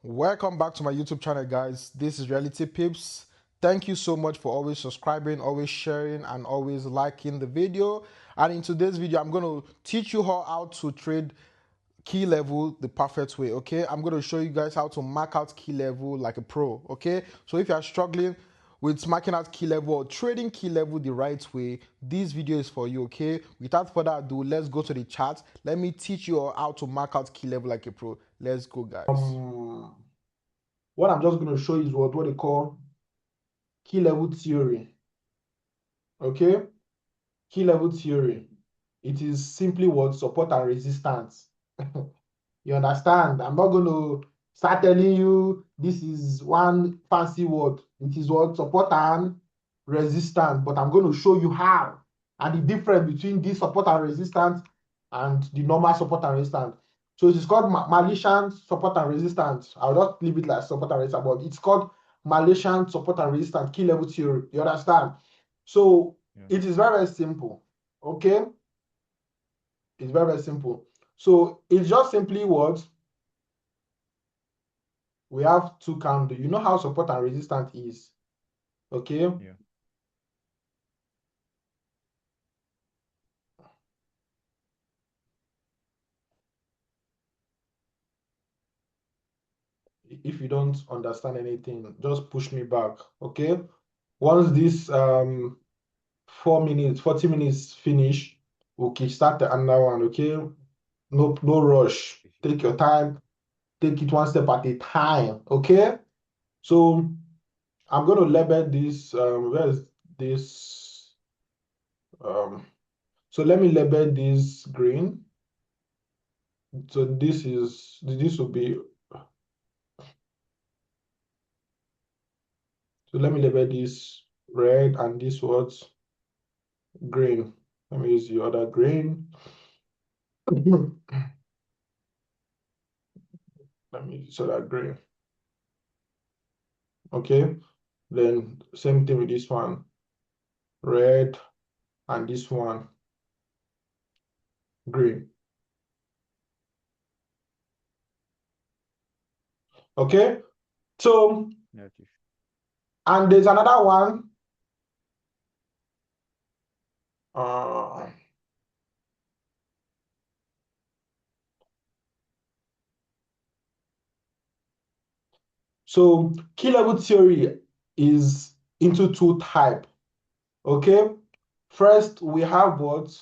Welcome back to my YouTube channel, guys. This is Reality Pips. Thank you so much for always subscribing, always sharing, and always liking the video. And in today's video, I'm going to teach you how to trade key level the perfect way. Okay, I'm going to show you guys how to mark out key level like a pro. Okay, so if you are struggling with marking out key level or trading key level the right way, this video is for you. Okay, without further ado, let's go to the chart. Let me teach you how to mark out key level like a pro. Let's go, guys. What I'm just going to show you is what they call key level theory. Okay, key level theory. It is simply what support and resistance. You understand? I'm not going to start telling you this is one fancy word. It is what support and resistance, but I'm going to show you how and the difference between this support and resistance and the normal support and resistance. So it is called Malaysian support and resistance. I'll just leave it like support and resistance, but it's called Malaysian support and resistance key level theory. You understand? So it is very, very simple. Okay? It's very, very simple. So it's just simply what we have two candles. You know how support and resistance is. Okay? Yeah. If you don't understand anything, just push me back. Okay? Once this 40 minutes finish, we'll kickstart another one. Okay? No rush. Take your time. Take it one step at a time. Okay? So I'm going to label this. Where's this? So let me label this green. So this will be. So let me label this red and this what green. Let me use the other green. Let me use that green. Okay. Then same thing with this one, red, and this one green. Okay. So and there's another one. So key level theory is into two types. Okay. First, we have what?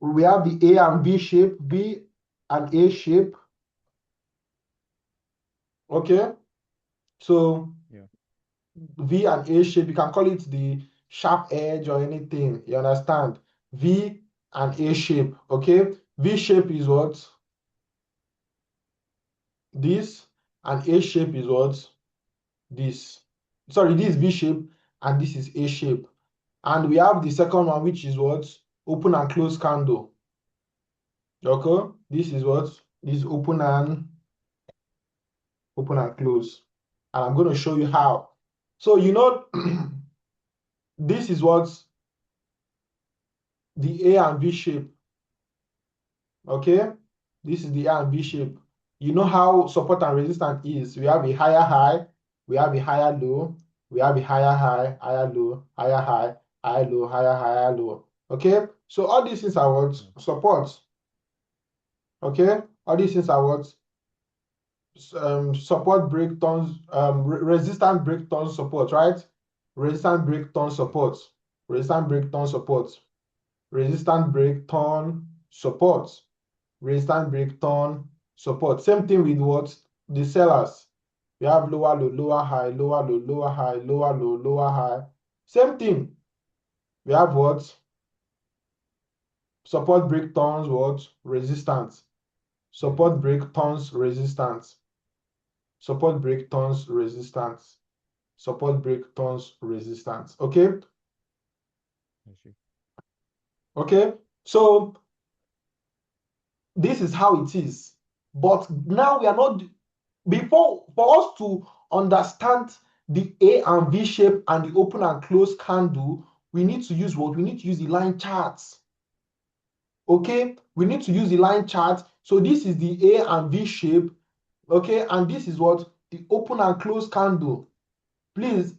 We have the A and B shape, B and A shape. Okay. So V and A shape, you can call it the sharp edge or anything. You understand? V and A shape. Okay. V shape is what? This, and A shape is what? This. Sorry, this is V shape and this is A shape. And we have the second one, which is what? Open and close candle. Okay. This is what? This is open and close. And I'm going to show you how. So you know, this is what the A and V shape. Okay, this is the A and V shape. You know how support and resistance is. We have a higher high, we have a higher low, we have a higher high, higher low, higher high, higher low, higher low. Okay, so all these things are what? Support. Okay, all these things are what? Support breakdowns, resistance breakdown support, right? Resistance breakdown support, resistance breakdown support, resistance breakdown support, resistance breakdown support. Same thing with what? The sellers. We have lower low, lower high, lower low, lower high, lower low, lower high. Same thing. We have what? Support breakdowns, what? Resistance. Support breakdowns, resistance. Support breakdowns, resistance. Support breakdowns, resistance. Okay? Okay? So this is how it is. But now we are not, for us to understand the A and V shape and the open and close candle, we need to use what? We need to use the line charts. Okay? We need to use the line chart. So this is the A and V shape. Okay, and this is what the open and close candle. Please,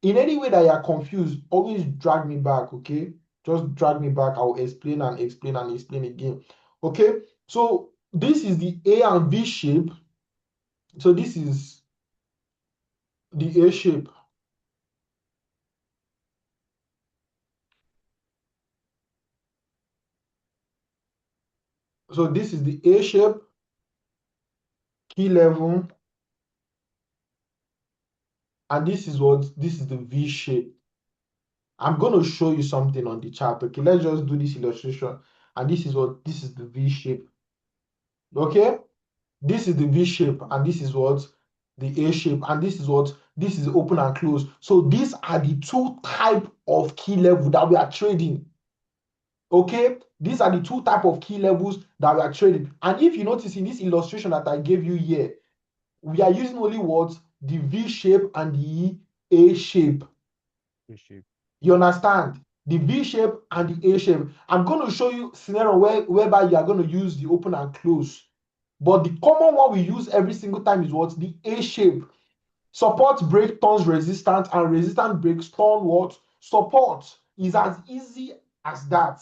in any way that you are confused, always drag me back, okay? Just drag me back. I will explain and explain and explain again. Okay, so this is the A and V shape. So this is the A shape. So this is the A shape, key level, and this is what this is the V shape. I'm going to show you something on the chart. Okay, let's just do this illustration. And this is what this is the V shape. Okay, this is the V shape, and this is what the A shape, and this is what this is open and close. So these are the two type of key level that we are trading. Okay, these are the two type of key levels that we are trading. And if you notice in this illustration that I gave you here, we are using only what the V shape and the A shape. A shape. You understand? The V shape and the A shape. I'm going to show you scenario whereby you are going to use the open and close. But the common one we use every single time is what? The A shape. Support break turns resistance, and resistance breaks turn what? Support. Is as easy as that.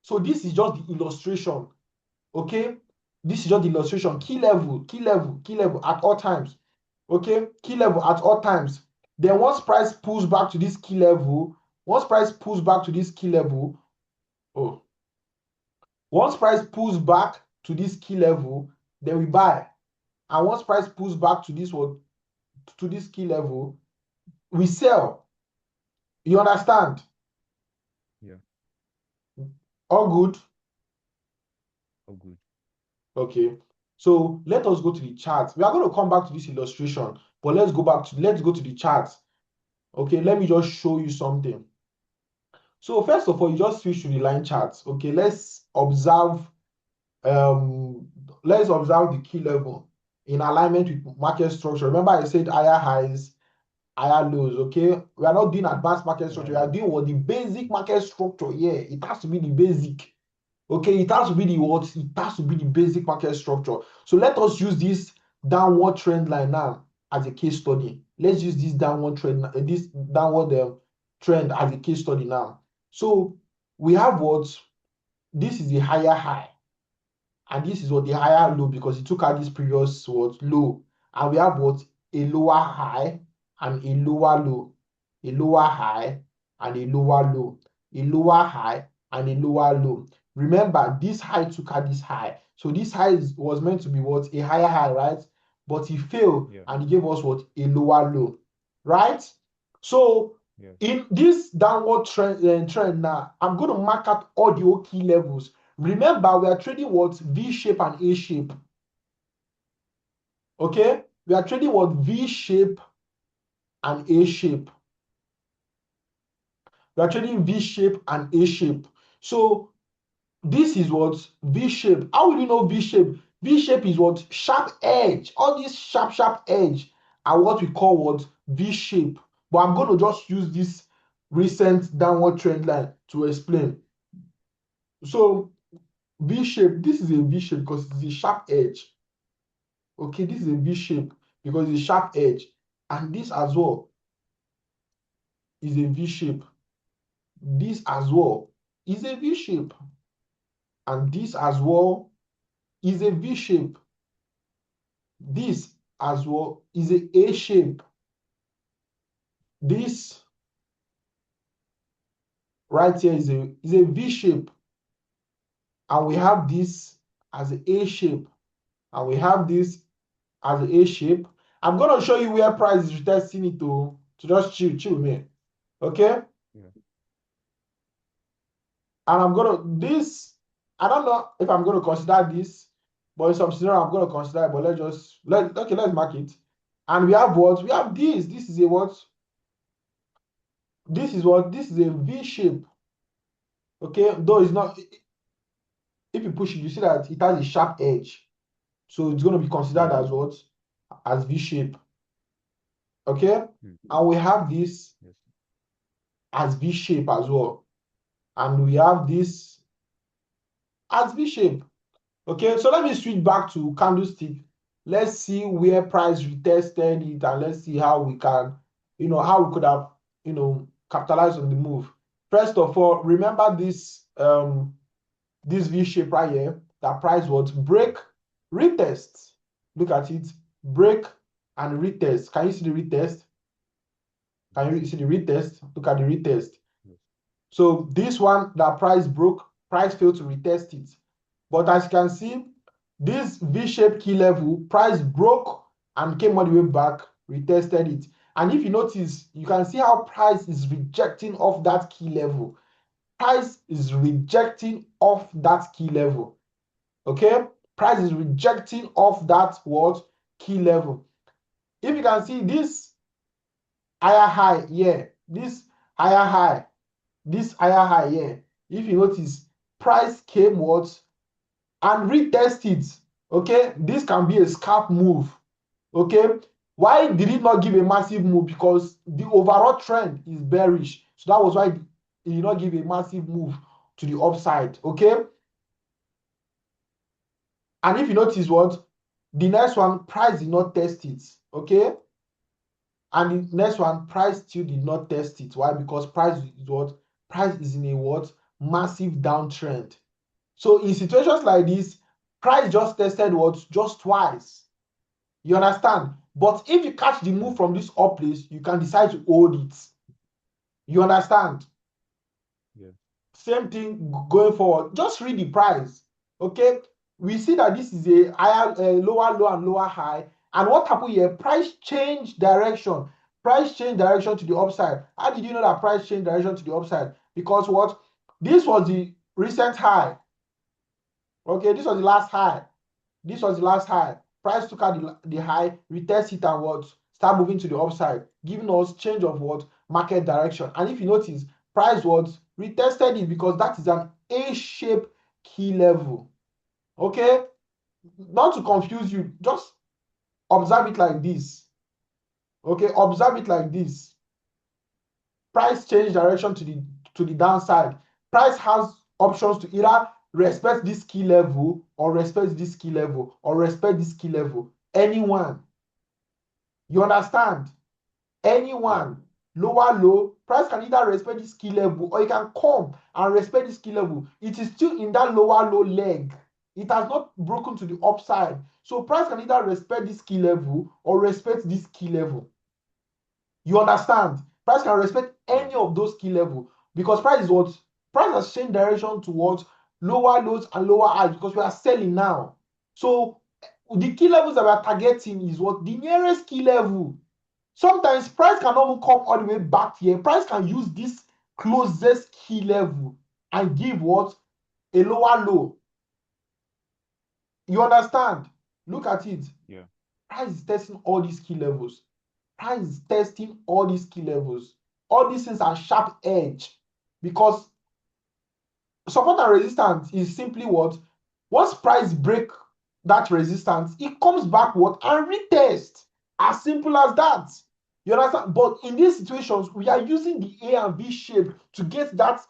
So this is just the illustration. Okay? This is just the illustration. Key level, key level, key level at all times. Okay? Key level at all times. Then once price pulls back to this key level, once price pulls back to this key level, oh, once price pulls back to this key level, then we buy. And once price pulls back to this one, to this key level, we sell. You understand? Yeah. All good? Oh, good. Okay. So let us go to the chart. We are going to come back to this illustration, but let's go to the chart. Okay, let me just show you something. So first of all, you just switch to the line chart. Okay, um let's observe the key level in alignment with market structure. Remember I said higher highs, higher lows. Okay, we are not doing advanced market structure. We are doing what the basic market structure here. It has to be the basic. Okay, it has to be the what? It has to be the basic market structure. So let us use this downward trend line now as a case study. Let's use this downward trend, trend as a case study now. So we have what? This is a higher high, and this is what the higher low, because it took out this previous what low, and we have what? A lower high and a lower low, a lower high and a lower low, a lower high and a lower low. Remember, this high took out this high, so this high was meant to be what? A higher high, right? But he failed, Yeah. and he gave us what? A lower low, right? So Yeah. in this downward trend now, I'm going to mark out all the key levels. Remember, we are trading what? V shape and A shape. Okay? We are trading what? V shape and A shape. We are trading V shape and A shape. So this is what? V shape. How will you know V shape? V shape is what? Sharp edge. All these sharp edge are what we call what? V shape. But I'm going to just use this recent downward trend line to explain. So V shape, this is a V shape because it's a sharp edge. Okay, this is a V shape because it's a sharp edge. And this as well is a V shape. This as well is a V shape. And this as well is a V shape. This as well is a shape. This right here is a V shape. And we have this as an A shape. And we have this as an A shape. I'm going to show you where price is retesting it to just chill with me. Okay? Yeah. And I'm gonna this. I don't know if I'm gonna consider this, but in some scenario I'm gonna consider it. But let's mark it. And we have what? We have this. This is a what? This is what? This is a V shape. Okay, though it's not. If you push it, you see that it has a sharp edge, so it's gonna be considered Yeah. as what? As V shape. Okay, Mm. and we have this Yes. as V shape as well, and we have this as V shape. Okay, so let me switch back to candlestick. let's see where price retested it, and let's see how we can, how we could have, capitalized on the move. First of all, remember this V shape right here, that price was break, retest. Look at it, break and retest. Can you see the retest? Can you see the retest? Look at the retest. Yes. So this one, that price broke, price failed to retest it. But as you can see, this V-shaped key level, price broke and came all the way back, retested it. And if you notice, you can see how price is rejecting off that key level. Price is rejecting off that key level. Okay? Price is rejecting off that what? Key level. If you can see this higher high here, this higher high, this higher high here, if you notice, price came what? And retest it. Okay, this can be a scalp move. Okay, why did it not give a massive move? Because the overall trend is bearish, so that was why it did not give a massive move to the upside. Okay, and if you notice what, the next one, price did not test it. Okay, and the next one, price still did not test it. Why? Because price is what? Price is in a what? Massive downtrend. So in situations like this, price just tested what? Just twice. You understand? But if you catch the move from this up place, you can decide to hold it. You understand? Yeah. Same thing going forward. Just read the price. Okay. We see that this is a higher, lower low and lower high. And what happened here? Price change direction. Price change direction to the upside. How did you know that price change direction to the upside? Because what? This was the recent high. Okay, this was the last high. This was the last high. Price took out the high, retest it and what? Start moving to the upside, giving us change of what? Market direction. And if you notice, price was retested it because that is an A-shaped key level. Okay? Not to confuse you, just observe it like this. Okay, observe it like this. Price change direction to the downside. Price has options to either respect this key level or respect this key level or respect this key level. Anyone. You understand? Anyone. Lower low, price can either respect this key level or you can come and respect this key level. It is still in that lower low leg. It has not broken to the upside. So price can either respect this key level or respect this key level. You understand? Price can respect any of those key level because price is what? Price has changed direction towards lower lows and lower highs because we are selling now. So the key levels that we are targeting is what? The nearest key level. Sometimes price cannot even come all the way back here. Price can use this closest key level and give what? A lower low. You understand? Look at it. Yeah. Price is testing all these key levels. Price is testing all these key levels. All these things are sharp edge because support and resistance is simply what? Once price break that resistance, it comes back what? And retest. As simple as that. You understand? But in these situations, we are using the A and V shape to get that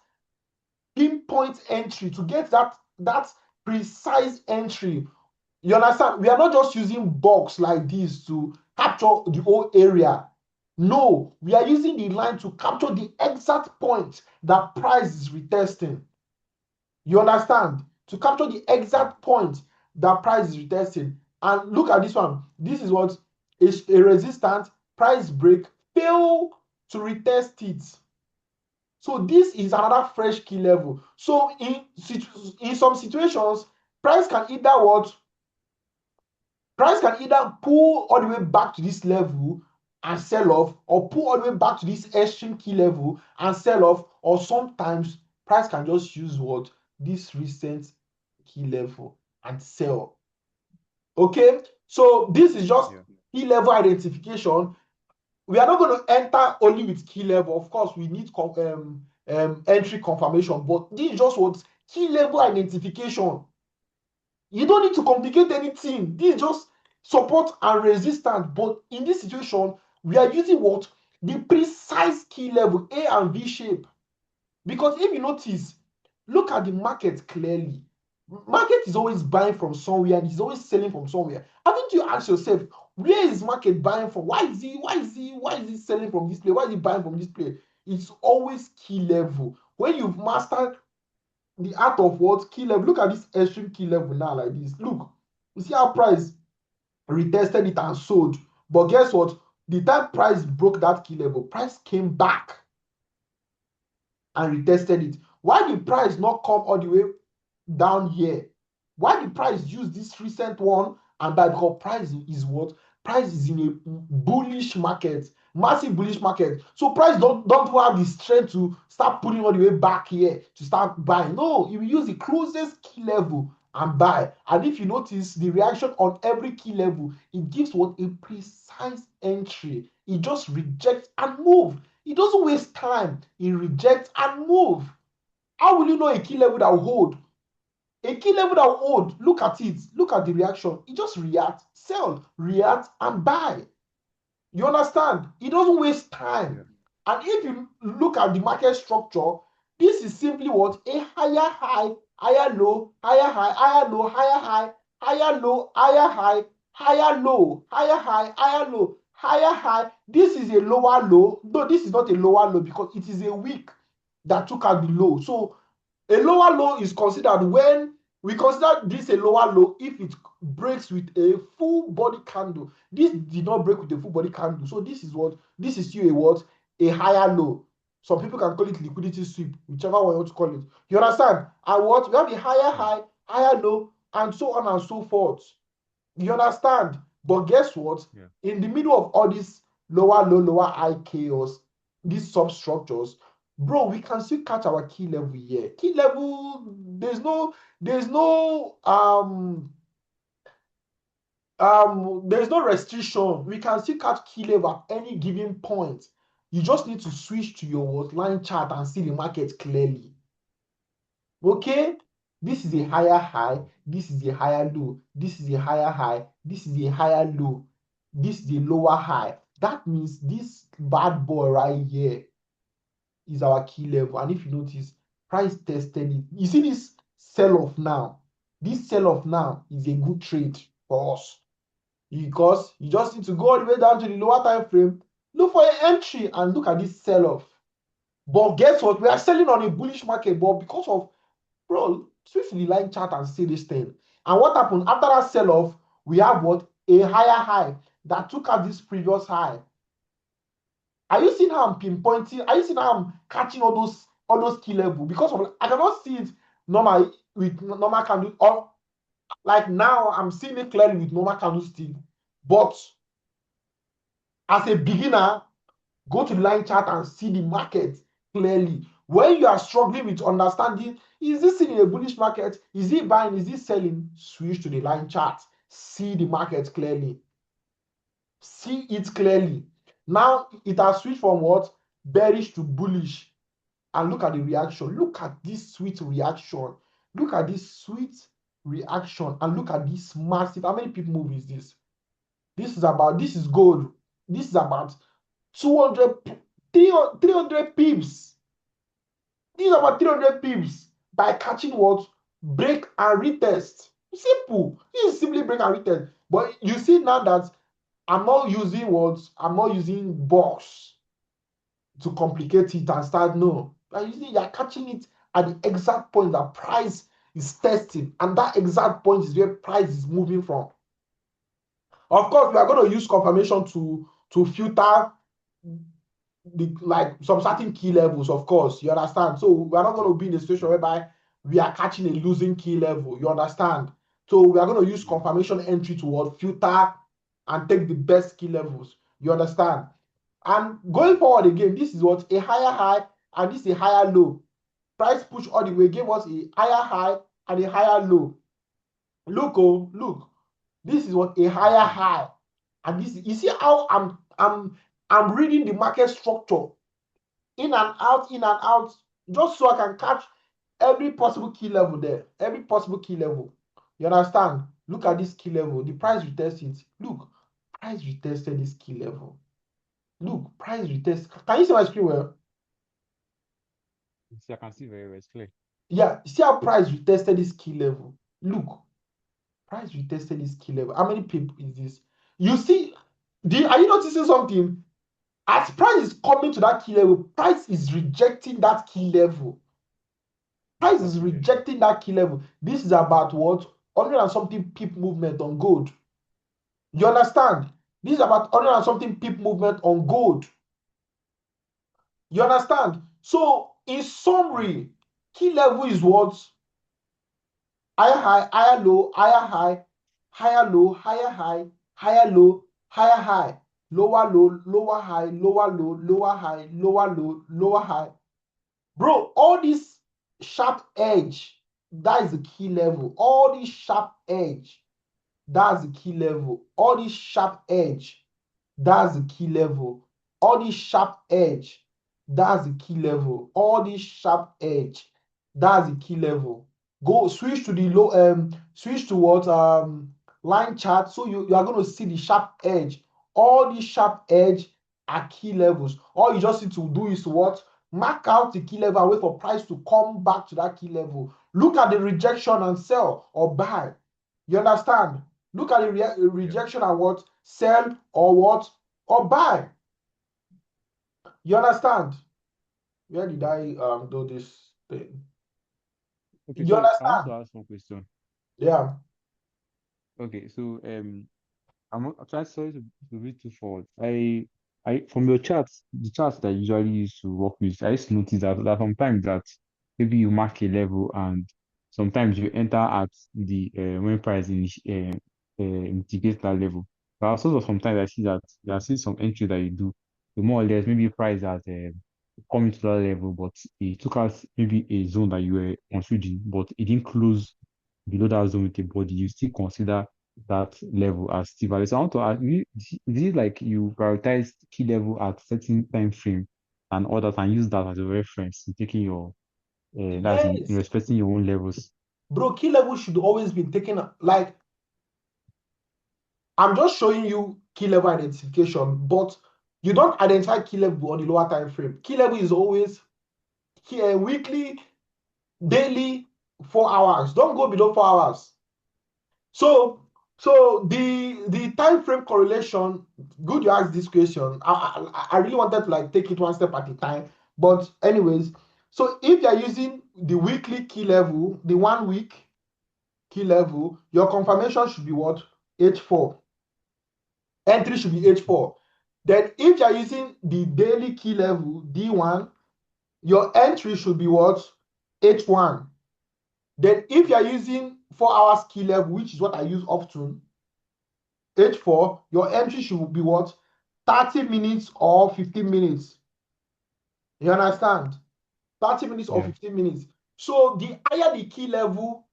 pinpoint entry, to get that precise entry. You understand? We are not just using box like this to capture the whole area. No, we are using the line to capture the exact point that price is retesting. You understand? To capture the exact point that price is retesting. And look at this one. This is what is a resistance price break, fail to retest it. So this is another fresh key level. So in some situations, price can either what? Price can either pull all the way back to this level and sell off, or pull all the way back to this extreme key level and sell off, or sometimes price can just use what? This recent key level and sell. Okay, so this is just key level identification. We are not going to enter only with key level. Of course, we need entry confirmation, but this is just what? Key level identification. You don't need to complicate anything. This is just support and resistance. But in this situation, we are using what? The precise key level, A and V shape. Because if you notice, look at the market clearly. Market is always buying from somewhere and it's always selling from somewhere. Haven't you asked yourself, where is market buying from? Why is he selling from this place? Why is he buying from this place? It's always key level. When you've mastered the art of what key level, look at this extreme key level now like this. Look, you see how price retested it and sold. But guess what? The time price broke that key level, price came back and retested it. Why did price not come all the way down here? Why did price use this recent one and buy? Because price is what? Price is in a bullish market, massive bullish market. So price don't have the strength to start putting all the way back here to start buying. No, he will use the closest key level and buy. And if you notice the reaction on every key level, it gives what? A precise entry. It just rejects and move. It doesn't waste time. It rejects and move. How will you know a key level that will hold? A key level that will hold, look at it, look at the reaction. It just reacts, sell, react, and buy. You understand? It doesn't waste time. Yeah. And if you look at the market structure, this is simply what? A higher high, higher low, higher high, higher low, higher high, higher low, higher high, higher low, higher high, higher low, higher high. This is a lower low. No, this is not a lower low because it is a wick that took out the low. So a lower low is considered when we consider this a lower low if it breaks with a full body candle. This did not break with a full body candle. So this is what? This is still a what? A higher low. Some people can call it liquidity sweep, whichever one you want to call it. You understand? And what? We have a higher Yeah. high, higher low, and so on and so forth. You understand? But guess what? Yeah. In the middle of all this lower low, lower high chaos, these substructures, bro, we can still catch our key level here. Key level, there's no there's no restriction. We can still catch key level at any given point. You just need to switch to your line chart and see the market clearly. Okay, this is a higher high, this is a higher low, this is a higher high, this is a higher low, this is a lower high. That means this bad boy right here is our key level. And if you notice, price tested it. You see this sell-off now. This sell-off now is a good trade for us because you just need to go all the way down to the lower time frame, look for an entry and look at this sell-off. But guess what? We are selling on a bullish market, but because of, bro, switch to the line chart and see this thing. And what happened after that sell-off? We have what? A higher high that took out this previous high. Are you seeing how I'm pinpointing? Are you seeing how I'm catching all those key level? Because of, I cannot see it normal with normal candle, or like now I'm seeing it clearly with normal candlestick. But as a beginner, go to the line chart and see the market clearly. When you are struggling with understanding, is this in a bullish market? Is it buying? Is it selling? Switch to the line chart. See the market clearly. See it clearly. Now it has switched from what? Bearish to bullish. And look at the reaction. Look at this sweet reaction. Look at this sweet reaction. And look at this massive. How many people move is this? This is gold. This is about 200, 300 pips. This is about 300 pips by catching what? Break and retest. Simple. This is simply break and retest. But you see now that I'm not using what? I'm not using box to complicate it and start. No. You're catching it at the exact point that price is testing. And that exact point is where price is moving from. Of course, we are going to use confirmation to filter like some certain key levels, of course, you understand. So we are not going to be in a situation whereby we are catching a losing key level, you understand. So we are going to use confirmation entry to what? Filter and take the best key levels, you understand. And going forward again, this is what? A higher high and this is a higher low. Price push all the way gave us a higher high and a higher low. Look, oh, look, this is what? A higher high. And this, you see how I'm reading the market structure in and out, just so I can catch every possible key level there, every possible key level. You understand? Look at this key level. The price retested it. Look, price retested this key level. Look, price retest. Can you see my screen well? See, I can see very well. It's clear. Yeah, see how price retested this key level. Look, price retested this key level. How many people is this? You see, are you noticing something? As price is coming to that key level, price is rejecting that key level. Price is rejecting that key level. This is about what? 100 and something pip movement on gold. You understand? This is about 100 and something pip movement on gold. You understand? So, in summary, key level is what? Higher high, higher low, higher high, higher low, higher high, higher low, higher high, lower low, lower high, lower low, lower high, lower low, lower high. Bro, all this sharp edge, that is the key level. All this sharp edge, that's the key level. All this sharp edge, that's the key level. All this sharp edge, that's the key level. All this sharp edge, that's the key level. Go switch to the low, switch to what line chart. So you are going to see the sharp edge. All these sharp edge are key levels. All you just need to do is to what? Mark out the key level and wait for price to come back to that key level. Look at the rejection and sell or buy. You understand? Look at the rejection and what? Sell or what? Or buy. You understand? Where did I do this thing? Okay, You so I want understand? to ask one question. Yeah. Okay, so I'm trying sorry to read too forward. I from your charts, the charts that I usually use to work with, I used to notice that sometimes that maybe you mark a level and sometimes you enter at the when price indicates that level. But also sometimes I see that there are still some entry that you do, the more or less maybe price has come into that level, but it took us maybe a zone that you were considering, but it didn't close below that zone with a body. You still consider that level as still valid. So I want to ask you, is it like you prioritize key level at certain time frame and others and use that as a reference in taking your that's in Yes. respecting your own levels? Bro, key level should always be taken like I'm just showing you key level identification, but you don't identify key level on the lower time frame. Key level is always here weekly, daily, 4 hours. Don't go below 4 hours. So the time frame correlation, good you asked this question. I really wanted to like take it one step at a time. But anyways, so if you're using the weekly key level, the 1 week key level, your confirmation should be what? H4. Entry should be H4. Then if you're using the daily key level, D1, your entry should be what? H1. Then if you're using 4 hours key level, which is what I use often, H4, your entry should be what? 30 minutes or 15 minutes. You understand? 30 minutes or Yeah, 15 minutes. So the higher the key level,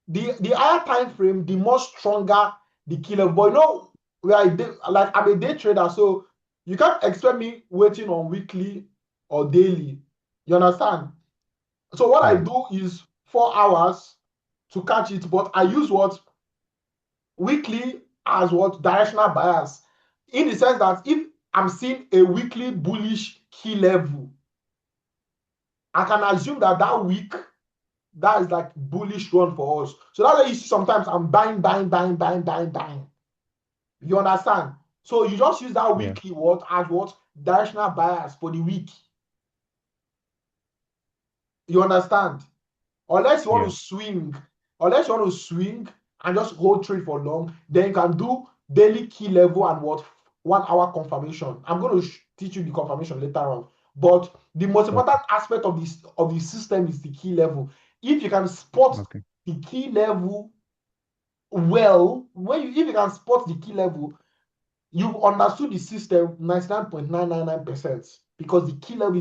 the higher time frame, the more stronger the key level. But you know, like I'm a day trader, so you can't expect me waiting on weekly or daily. You understand? So what I yeah, do is 4 hours to catch it, but I use what weekly as what directional bias, in the sense that if I'm seeing a weekly bullish key level, I can assume that that week that is like bullish run for us. So that's why you see sometimes I'm buying, buying, buying, buying, buying, buying. You understand? So you just use that yeah, weekly what as what directional bias for the week. You understand? Unless you want yeah, to swing, unless you want to swing and just hold trade for long, then you can do daily key level and what 1 hour confirmation. I'm going to teach you the confirmation later on. But the most okay, important aspect of this of the system is the key level. If you can spot okay, the key level well, if you can spot the key level, you've understood the system 99.999%, because the key level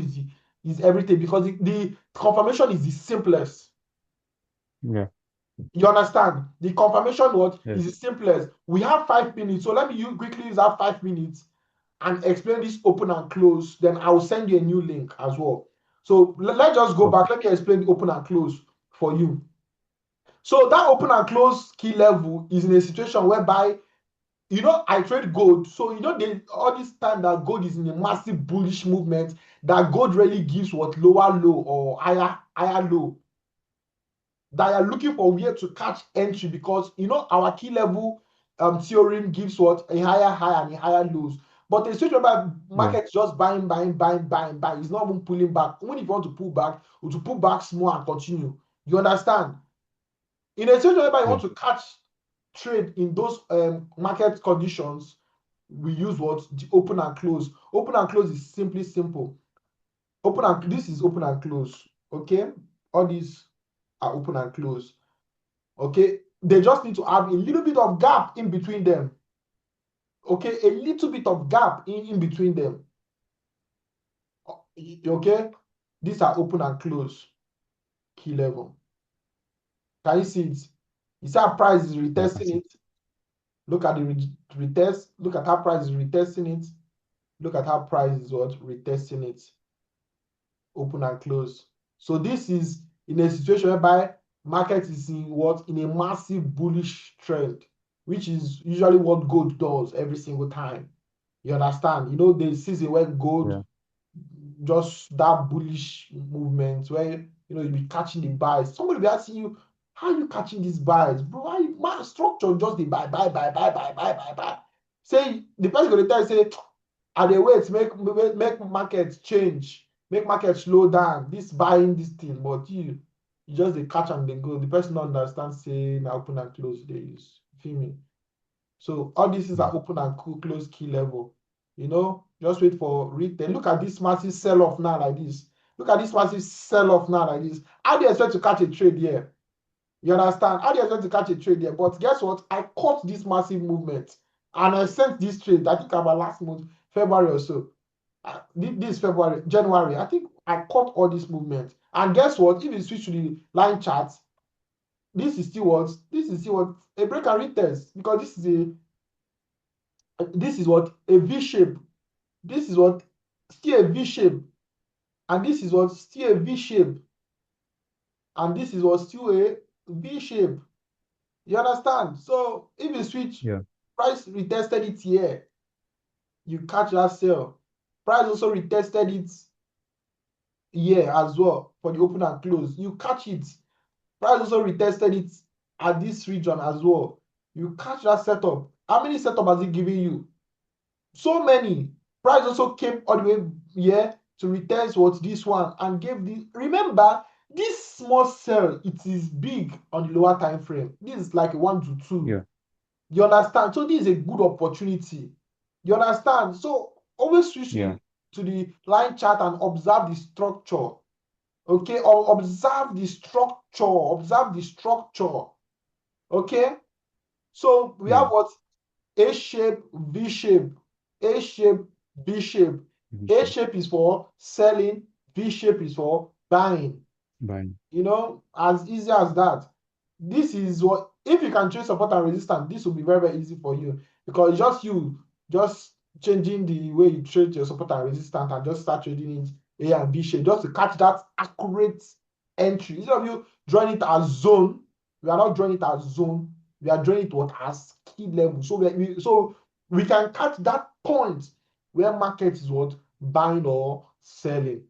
is everything, because the confirmation is the simplest. yeah, You understand? The confirmation what is the yes, simplest. We have 5 minutes, so let me quickly use that 5 minutes and explain this open and close. Then I will send you a new link as well. So let's just go okay, back. Let me explain the open and close for you. So that open and close key level is in a situation whereby I trade gold. So all this time that gold is in a massive bullish movement, that gold really gives what lower low or higher low. that are looking for where to catch entry, because you know our key level theorem gives what a higher high and a higher lows. But the situation whereby Yeah. market is just buying, it's not even pulling back. When if you want to pull back, to pull back small and continue. You understand? In a situation whereby you Yeah. want to catch trade in those market conditions, we use what? The open and close. Open and close is simply simple. This is open and close. Okay, all these are open and close. Okay, they just need to have a little bit of gap in between them. Okay, a little bit of gap in between them. Okay, these are open and close key level. Can you see it? You see how price is Yeah. I retesting see. it. Look at the retest. Look at how price is retesting it. Look at how price is what retesting it. Open and close. So this is in a situation whereby market is in what? In a massive bullish trend, which is usually what gold does every single time. You understand? You know, the season where gold Yeah. just that bullish movement where you know you be catching the buys. Somebody will be asking you, how are you catching these buys? Bro, why my structure just the buy. Say the person gonna tell you, say, I dey wait, make market change, make market slow down. This buying this thing, but you just dey catch and dey go. The person don't understand, say na open and close they use. Feel me? So all this is Yeah. an open and close key level. You know, just wait for retail. Look at this massive sell-off now like this. Look at this massive sell-off now like this. How do you expect to catch a trade here? You understand? How do you expect to catch a trade here? But guess what? I caught this massive movement and I sent this trade, I think about last month, February or so. This February, January, I think I caught all this movement. And guess what? If you switch to the line chart, this is still what? This is still what? A break and retest, because this is what? A V shape. This is what? Still a V shape. And this is what? Still a V shape. And this is what? Still a V shape. You understand? So if you switch, Yeah. price retested it here, you catch that sell. Price also retested it here as well for the open and close. You catch it. Price also retested it at this region as well. You catch that setup. How many setup has it given you? So many. Price also came all the way here to retest what this one and gave the. Remember, this small sell, it is big on the lower time frame. This is like 1 to 2. Yeah. You understand? So this is a good opportunity. You understand? So always switch Yeah. to the line chart and observe the structure. Okay, or observe the structure. Observe the structure. Okay. So we have Yeah. what? A shape, V shape, A shape, B shape. A Vision. shape is for selling, V shape is for buying. Bye. You know, as easy as that. This is what, if you can trace support and resistance, this will be very, very easy for you, because just just changing the way you trade your support and resistance and just start trading it A and B shape just to catch that accurate entry. Instead of you drawing it as zone, we are not drawing it as zone, we are drawing it what as key level. So we can catch that point where market is what buying or selling.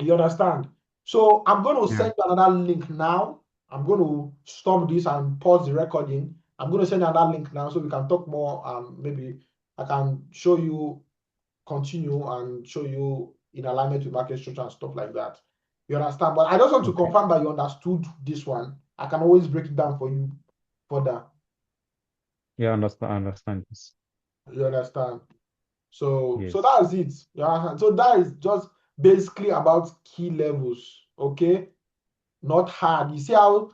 You understand? So I'm going to Yeah. send you another link now. I'm going to stop this and pause the recording. I'm going to send you another link now so we can talk more. Maybe I can show you, continue and show you in alignment with market structure and stuff like that. You understand? But I just want to Okay. confirm that you understood this one. I can always break it down for you further. Yeah. I understand this. You understand? So Yes. that's it. You understand? So that is just basically about key levels. Okay. Not hard. You see how,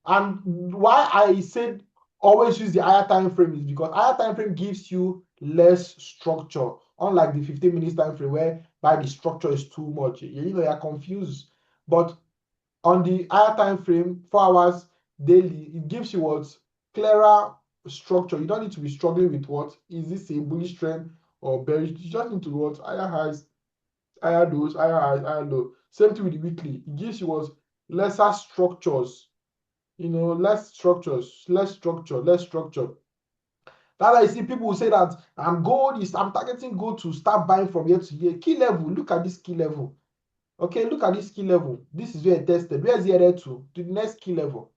and why I said always use the higher time frame is because higher time frame gives you less structure, unlike the 15 minutes time frame where by the structure is too much. You know, you're confused. But on the higher time frame, 4 hours daily, it gives you what? Clearer structure. You don't need to be struggling with what is this a bullish trend or bearish. You just need to what higher highs, higher lows, higher highs, higher low. Same thing with the weekly. It gives you what lesser structures, less structures, less structure, less structure. That I see people who say that I'm targeting gold to start buying from year to year. Key level, look at this key level. Okay, look at this key level. This is where it tested. Where is it headed to? To the next key level.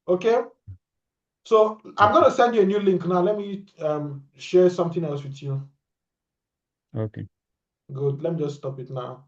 Okay. So I'm Okay. going to send you a new link now. Let me share something else with you. Okay. Good. Let me just stop it now.